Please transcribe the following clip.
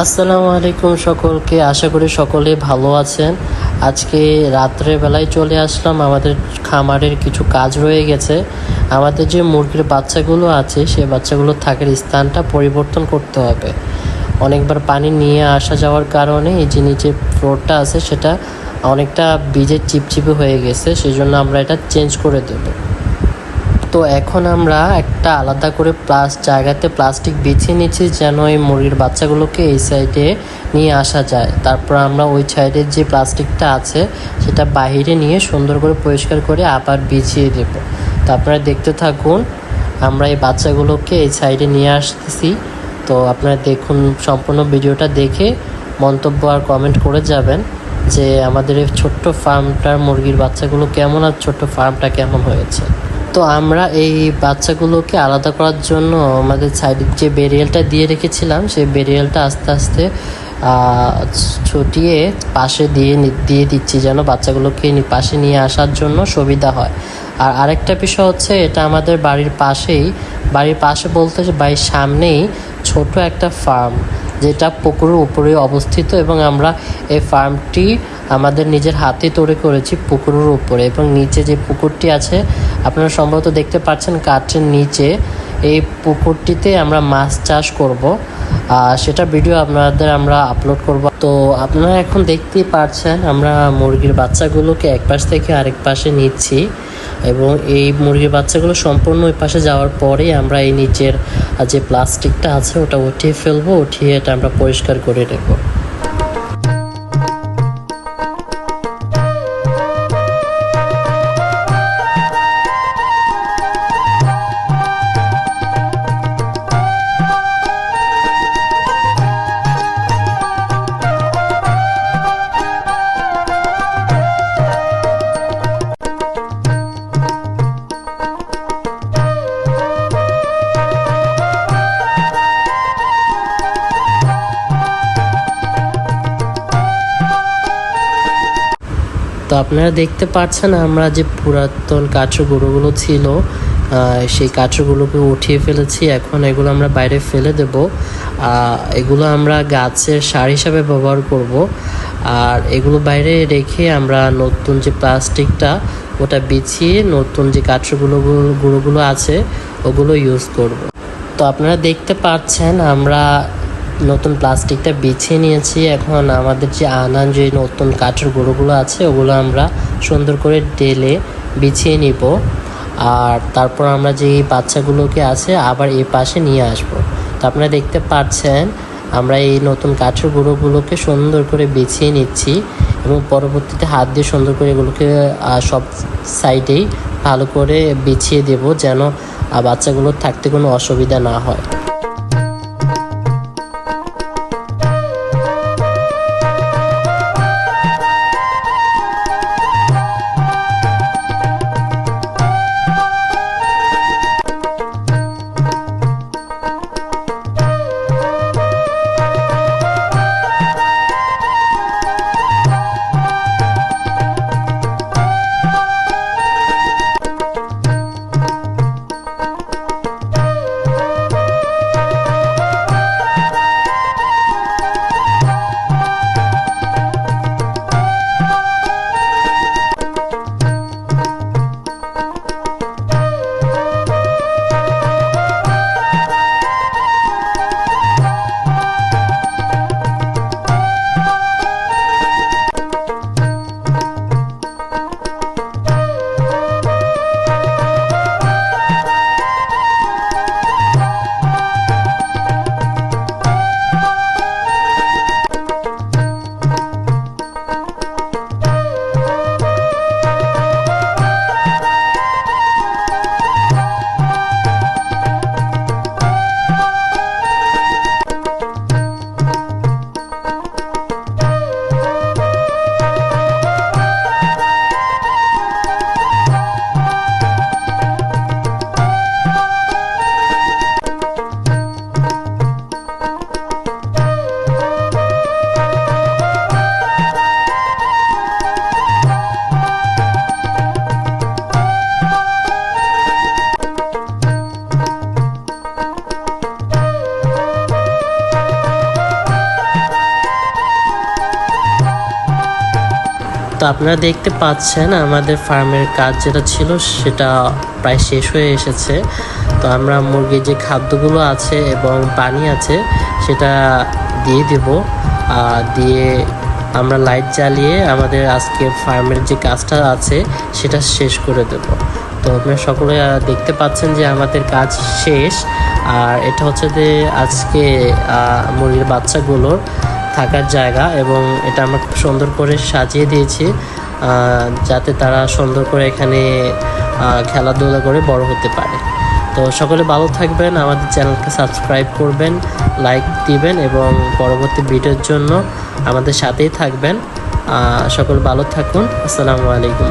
আসসালামু আলাইকুম সকলকে, আশা করি সকলে ভালো আছেন। আজকে রাত্রে বেলায় চলে আসলাম, আমাদের খামারের কিছু কাজ রয়ে গেছে। আমাদের যে মুরগির বাচ্চাগুলো আছে সেই বাচ্চাগুলো থাকার স্থানটা পরিবর্তন করতে হবে। অনেকবার পানি নিয়ে আসা যাওয়ার কারণে এই যে নিচে ফ্লোরটা আছে সেটা অনেকটা ভিজে চিপচিপে হয়ে গেছে, সেই জন্য আমরা এটা চেঞ্জ করে দেবো। তো এখন আমরা একটা আলাদা করে জায়গাতে প্লাস্টিক বিছিয়ে নিচ্ছি যেন এই মুরগির বাচ্চাগুলোকে এই সাইডে নিয়ে আসা যায়। তারপর আমরা ওই সাইডের যে প্লাস্টিকটা আছে সেটা বাইরে নিয়ে সুন্দর করে পরিষ্কার করে আবার বিছিয়ে দেব। তো আপনারা দেখতে থাকুন, আমরা এই বাচ্চাগুলোকে এই সাইডে নিয়ে আসতেছি। তো আপনারা দেখুন, সম্পূর্ণ ভিডিওটা দেখে মন্তব্য আর কমেন্ট করে যাবেন যে আমাদের এই ছোট্ট ফার্মটার মুরগির বাচ্চাগুলো কেমন আর ছোট্ট ফার্মটা কেমন হয়েছে। তো আমরা এই বাচ্চাগুলোকে আলাদা করার জন্য আমাদের সাইডের যে বেরিয়ালটা দিয়ে রেখেছিলাম সেই বেরিয়ালটা আস্তে আস্তে ছুটিয়ে পাশে দিয়ে দিচ্ছি যেন বাচ্চাগুলোকে পাশে নিয়ে আসার জন্য সুবিধা হয়। আর আরেকটা বিষয় হচ্ছে, এটা আমাদের বাড়ির পাশে বলতে বাড়ির সামনেই ছোট একটা ফার্ম, যেটা পুকুরের উপরে অবস্থিত, এবং আমরা এই ফার্মটি আমাদের নিজের হাতে তৈরি করেছি পুকুরের উপরে। এবং নিচে যে পুকুরটি আছে আপনারা সম্ভবত দেখতে পাচ্ছেন কাঠের নিচে, এই পুকুরটিতে আমরা মাছ চাষ করব, সেটা ভিডিও আমরা আপলোড করব। তো আপনারা এখন দেখতেই পাচ্ছেন আমরা মুরগির বাচ্চাগুলোকে এক পাশ থেকে আরেক পাশে নিচ্ছি, এবং এই মুরগির বাচ্চাগুলো সম্পূর্ণ ওই পাশে যাওয়ার পরে আমরা এই নিচের যে প্লাস্টিকটা আছে ওটা উঠিয়ে ফেলবো, উঠিয়ে এটা আমরা পরিষ্কার করে নেব। তো আপনারা দেখতে পাচ্ছেন আমরা যে পুরাতন কাঠের গুঁড়োগুলো ছিল সেই কাঠগুলোকে উঠিয়ে ফেলেছি। এখন এগুলো আমরা বাইরে ফেলে দেব। এগুলো আমরা গাছের সার হিসাবে ব্যবহার করব। আর এগুলো বাইরে রেখে আমরা নতুন যে প্লাস্টিকটা ওটা বিছিয়ে নতুন যে কাঠের গুঁড়োগুলো আছে ওগুলো ইউজ করব। তো আপনারা দেখতে পাচ্ছেন আমরা নতুন প্লাস্টিকটা বিছিয়ে নিয়েছি। এখন আমাদের যে নতুন কাঠের গুঁড়োগুলো আছে ওগুলো আমরা সুন্দর করে ঢেলে বিছিয়ে নিব। আর তারপর আমরা যে বাচ্চাগুলোকে আছে আবার এই পাশে নিয়ে আসব। তো আপনারা দেখতে পাচ্ছেন আমরা এই নতুন কাঠের গুঁড়োগুলোকে সুন্দর করে বিছিয়ে নিচ্ছি, এবং পরবর্তীতে হাত দিয়ে সুন্দর করে এগুলোকে সব সাইডেই ভালো করে বিছিয়ে দেব যেন বাচ্চাগুলোর থাকতে কোনো অসুবিধা না হয়। তো আপনারা দেখতে পাচ্ছেন আমাদের ফার্মের কাজ যেটা ছিল সেটা প্রায় শেষ হয়ে এসেছে। তো আমরা মুরগির যে খাদ্যগুলো আছে এবং পানি আছে সেটা দিয়ে দেব, দিয়ে আমরা লাইট জ্বালিয়ে আমাদের আজকে ফার্মের যে কাজটা আছে সেটা শেষ করে দেব। তো আপনারা সকলে দেখতে পাচ্ছেন যে আমাদের কাজ শেষ। আর এটা হচ্ছে যে আজকে মুরগির বাচ্চাগুলোর থাকার জায়গা, এবং এটা আমরা খুব সুন্দর করে সাজিয়ে দিয়েছি যাতে তারা সুন্দর করে এখানে খেলাধুলা করে বড় হতে পারে। তো সকলে ভালো থাকবেন, আমাদের চ্যানেলকে সাবস্ক্রাইব করবেন, লাইক দিবেন এবং পরবর্তী ভিডিওর জন্য আমাদের সাথেই থাকবেন। সকল ভালো থাকুন। আসসালামু আলাইকুম।